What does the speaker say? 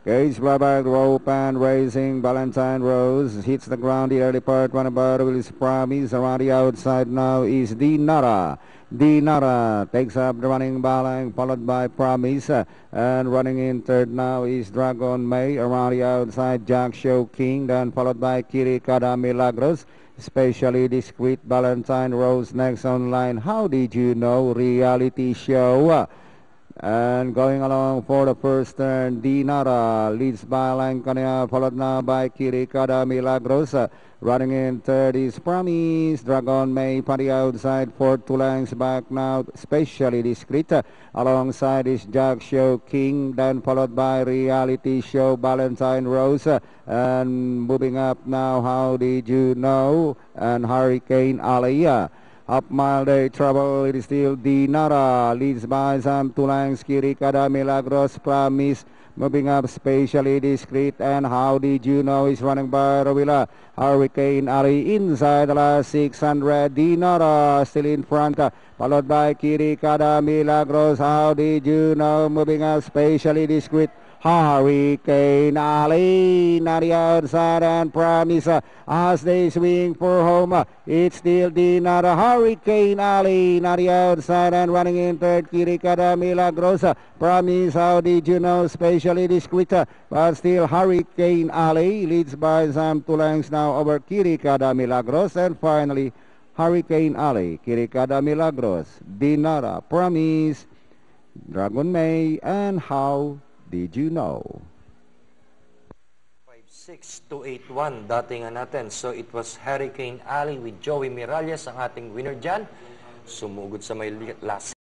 Cage Blabberg, rope and racing. Valentine Rose hits the ground. The early part. One about Willis Promise. Around the outside now is Dinara. Dinara takes up the running Balang, followed by Promise. And running in third now is Dragon May. Around the outside, Jack Show King. Then followed by Kirikada Milagros. Especially discreet Valentine Rose next on line. How did you know? Reality show. And going along for the first turn, Dinara leads by Lancania, followed now by Kirikada Milagros. Running in third is Promise. Dragon May on the outside, fourth, 2 lengths back now, especially discreet. Alongside is Jack Show King, then followed by Reality Show Valentine Rose. And moving up now, How Did You Know? And Hurricane Aliyah. Up mile day trouble, it is still Dinara, leads by some 2 lengths, Kirikada Milagros, Promise, moving up spatially discreet, and How Did You Know is running by Rovila, Hurricane Ali inside the last 600, Dinara still in front, followed by Kirikada Milagros, How Did You Know, moving up spatially discreet, Hurricane Ali, not the outside, and Promise as they swing for home. It's still Dinara, Hurricane Ali, not the outside, and running in third, Kirikada Milagros. Promise, How Did You Know, especially discreet, but still Hurricane Ali leads by some 2 lengths now over Kirikada Milagros, and finally Hurricane Ali, Kirikada Milagros, Dinara, Promise, Dragon May, and How Did You Know? 56281 datingan natin. So it was Hurricane Ali with Joey Miralles ang ating winner dyan. Sumugod sa may last